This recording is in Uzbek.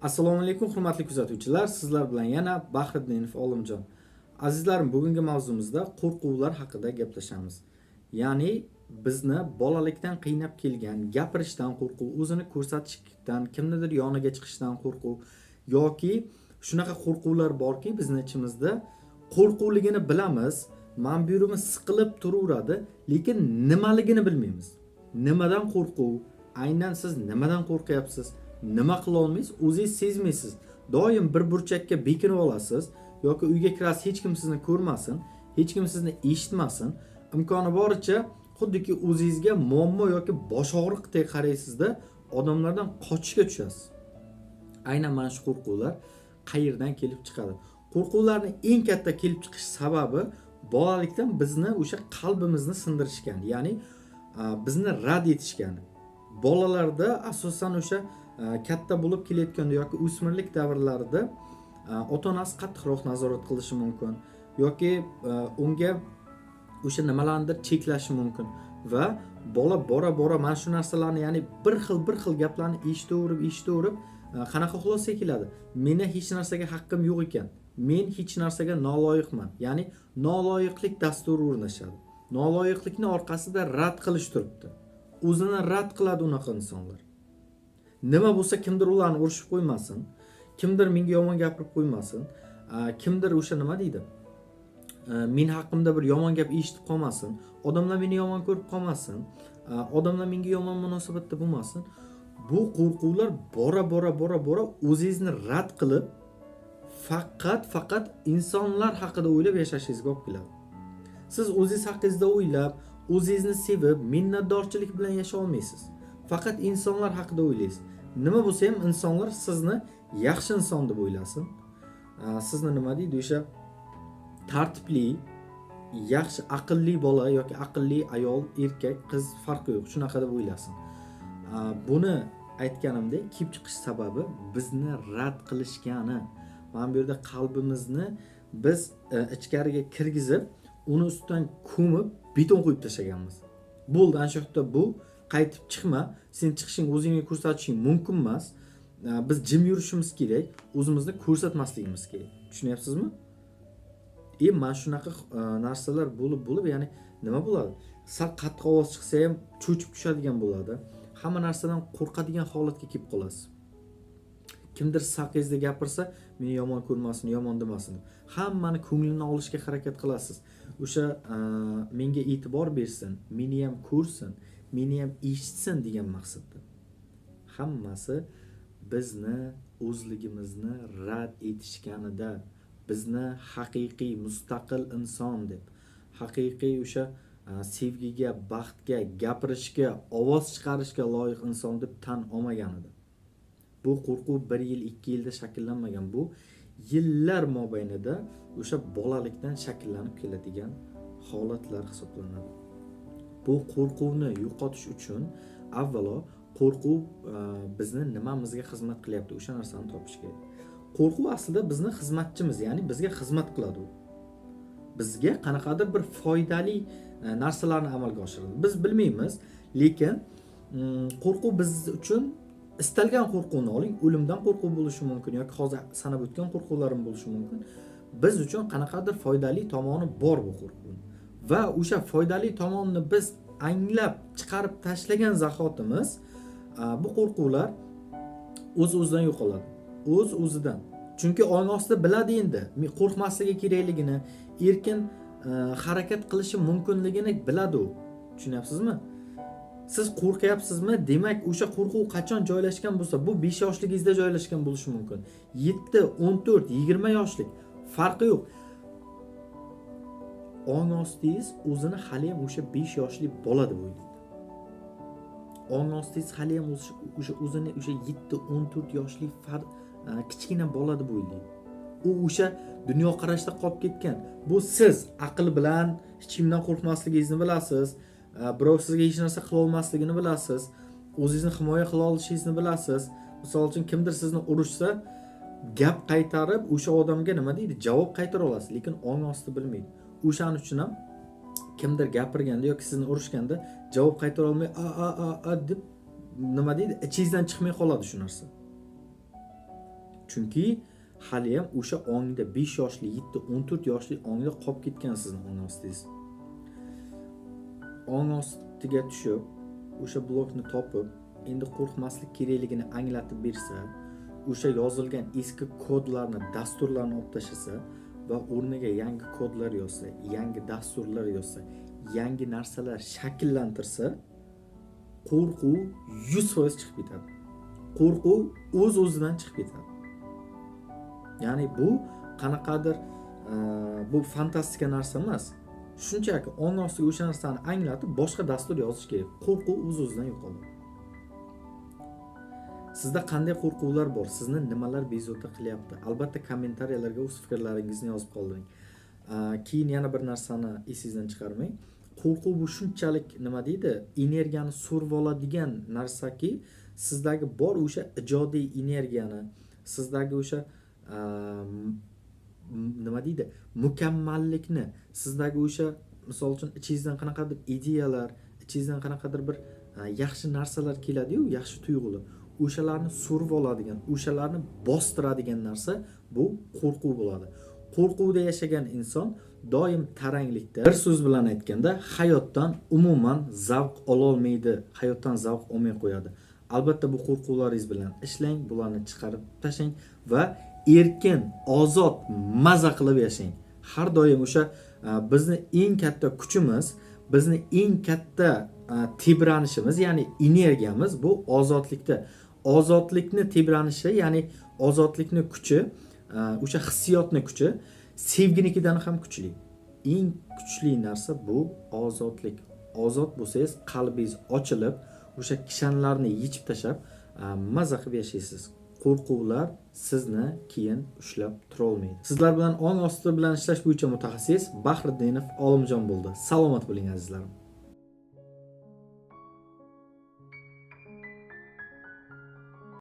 Assalomu alaykum hurmatli kuzatuvchilar. Sizlar bilan yana Bahriddinov Olimjon. Azizlarim, bugungi mavzumizda qo'rquvlar haqida gaplashamiz. Ya'ni bizni bolalikdan qiynab kelgan gapirishdan qo'rquv, o'zini ko'rsatishdan, kimnidir yoniga chiqishdan qo'rquv yoki shunaqa qo'rquvlar borki, bizning ichimizda qo'rquvligini bilamiz, manbirimiz siqilib turaveradi, lekin nimaligini bilmaymiz. Nimadan qo'rquv? Aynan siz nimadan qo'rqyapsiz? Nima qila olmaysiz, o'zingiz sezmaysiz. Doim bir burchakka bekinib olasiz yoki uyga kirasiz, hech kim sizni ko'rmasin, hech kim sizni eshitmasin. Imkoni boricha xuddiki o'zingizga muammo yoki bosh og'riqdek qaraysizda, odamlardan qochishga tushasiz. Aynan mana shu qo'rquvlar qayerdan kelib chiqadi? Qo'rquvlarning eng katta kelib chiqish sababi bolalikdan bizni o'sha qalbimizni sindirishgan, ya'ni bizni rad etishgan. Bolalarda asosan o'sha katta bo'lib kelayotganda yoki o'smirlik davrlarida ota-onasi qattiqroq nazorat qilishi mumkin yoki unga o'sha nimalarnidir cheklashi mumkin va bola bora mana shu narsalarni, ya'ni bir xil gaplarni eshitaverib qanaqa xulosaga keladi? Meni hech narsaga haqqim yo'q ekan. Men hech narsaga noloyiqman. Ya'ni noloyiqlik dasturi o'rnashadi. Noloyiqlikni orqasida rad qilish turibdi. O'zini rad qiladi unaqa insonlar. Nima bo'lsa kimdir ularni urishib qo'ymasin, kimdir menga yomon gapirib qo'ymasin, kimdir o'sha nima deydi? Men haqimda bir yomon gap eshitib qolmasin, odamlar meni yomon ko'rib qolmasin, odamlar menga yomon munosabatda bo'lmasin. Bu qo'rquvlar bora o'zingizni rad qilib, faqat insonlar haqida o'ylab yashashingizga olib keladi. Siz o'zingiz haqingizda o'ylab, o'zingizni sevib, minnatdorchilik bilan yashay olmaysiz. Faqat insonlar haqida o'ylaysiz. Nima bo'lsa ham insonlar sizni yaxshi inson deb o'ylasin. Sizni nima deydi? O'sha tartibli, yaxshi, aqlli bola yoki aqlli ayol, erkak, qiz farqi yo'q, shunaqa deb o'ylasin. Buni aytganimda kelib chiqish sababi bizni rad qilishgani. Mana bu yerda qalbimizni biz ichkariga kirgizib, uni ustidan ko'mib, beton qo'yib tashlaganmiz. Bo'ldi, ana shu yerda bu qaytib chiqma, sen chiqishing o'zingga ko'rsatishing mumkin emas. Biz jim yurishimiz kerak, o'zimizni ko'rsatmasligimiz kerak. Tushunyapsizmi? Mana shunaqa narsalar bo'lib, ya'ni nima bo'ladi? Sal qattiq ovoz chiqsa ham cho'chib tushadigan bo'ladi. Hamma narsadan qo'rqadigan holatga kelib qolasiz. Kimdir haqingizda gapirsa, meni yomon ko'rmasin, yomon demasin. Hammani ko'nglini olishga harakat qilasiz. O'sha menga e'tibor bersin, meni ham ko'rsin, meni ham eshitsin degan maqsadda. Hammasi bizni o'zligimizni rad etishganida, bizni haqiqiy mustaqil inson deb, haqiqiy o'sha sevgiga, baxtga, gapirishga, ovoz chiqarishga loyiq inson deb tan olmaganida. Bu qo'rquv 1 yil, 2 yilda shakllanmagan. Bu yillar mobaynida o'sha bolalikdan shakllanib keladigan holatlar hisoblanadi. Bu qo'rquvni yo'qotish uchun avvalo qo'rquv bizni nimamizga xizmat qilyapti, o'sha narsani topish kerak. Qo'rquv aslida bizni xizmatchimiz, ya'ni bizga xizmat qiladi u. Bizga qanaqadir bir foydali narsalarni amalga oshiradi. Biz bilmaymiz, lekin qo'rquv biz uchun istalgan qo'rquvni oling, o'limdan qo'rquv bo'lishi mumkin yoki hozir sanab o'tgan qo'rquvlarim bo'lishi mumkin. Biz uchun qanaqadir foydali tomoni bor bu qo'rquvning. Va o'sha foydali tomonni biz anglab chiqarib tashlagan zahotimiz bu qo'rquvlar o'z-o'zidan yo'qoladi. O'z-o'zidan. Chunki ong ostida biladi endi, qo'rqmasligi kerakligini, erkin harakat qilishi mumkinligini biladi u. Tushunyapsizmi? Siz qo'rqyapsizmi? Demak, o'sha qo'rquv qachon joylashgan bo'lsa, bu 5 yoshligingizda joylashgan bo'lishi mumkin. 7, 14, 20 yoshlik farqi yo'q. Ong ostingiz o'zini hali ham o'sha 5 yoshli bola deb o'ylaydi. Ong ostingiz hali ham o'zini o'sha 7, 14 yoshli kichkina bola deb o'ylaydi. U o'sha dunyoqarashda qolib ketgan. Bu siz aql bilan hech kimdan qo'rqmasligingizni bilasiz. Birov sizga hech narsa qila olmasligini bilasiz. O'zingizni himoya qila olishingizni bilasiz. Misol uchun kimdir sizni urishsa, gap qaytarib o'sha odamga nima deydi? Javob qaytara olasiz, lekin ong osti bilmaydi. O'shaning uchun ham kimdir gapirganda yoki sizni urishganda javob qaytara olmay deb nima deydi? Ichingizdan chiqmay qoladi shu narsa. Chunki hali ham o'sha ongda 5 yoshli, 7, 14 yoshli ongda qolib ketgan sizning ong ostingiz. Ong ostiga tushib, o'sha blokni topib, endi qo'rqmaslik kerakligini anglatib bersa, o'sha yozilgan eski kodlarni, dasturlarni olib tashlasa va o'rniga yangi kodlar yozsa, yangi dasturlar yozsa, yangi narsalar shakllantirsa, qo'rquv 100% chiqib ketadi. Qo'rquv o'z-o'zidan chiqib ketadi. Ya'ni bu qanaqadir bu fantastika narsa emas. Shunchaki ong ostiga o'sha narsani anglatib, boshqa dastur yozish kerak. Qo'rquv o'z-o'zidan yo'qoladi. Sizda qanday qo'rquvlar bor? Sizni nimalar bezovta qilyapti? Albatta kommentariyalarga o'z fikrlaringizni yozib qoldiring. Keyin yana bir narsani esingizdan chiqarmang. Qo'rquv bu shunchalik nima deydi? Energiyani so'rib oladigan narsaki, sizdagi bor o'sha ijodiy energiyani, sizdagi o'sha nima deydi? Mukammallikni, sizdagi o'sha misol uchun ichingizdan qanaqadir ideyalar, ichingizdan qanaqadir bir yaxshi narsalar keladi-yu, yaxshi tuyg'ular. O'shalarni so'rib oladigan, o'shalarni bostiradigan narsa bu qo'rquv bo'ladi. Qo'rquvda yashagan inson doim taranglikda, bir so'z bilan aytganda, hayotdan umuman zavq ola olmaydi, hayotdan zavq olmay qo'yadi. Albatta bu qo'rquvlaringiz bilan ishlang, bularni chiqarib tashlang va erkin, ozod, maza qilib yashang. Har doim o'sha bizni eng katta kuchimiz, bizni eng katta tebranishimiz, ya'ni energiyamiz bu ozodlikda. Ozodlikni tebranishi, ya'ni ozodlikni kuchi, o'sha hissiyotni kuchi sevginikidan ham kuchli. Eng kuchli narsa bu ozodlik. Ozod bo'lsangiz, qalbingiz ochilib, o'sha kishanlarni yechib tashab, maza qilib yashaysiz. Qo'rquvlar sizni keyin ushlab tura olmaydi. Sizlar bilan ong osti bilan ishlash bo'yicha mutaxassis Bahriddinov Olimjon bo'ldi. Salomat bo'ling azizlarim.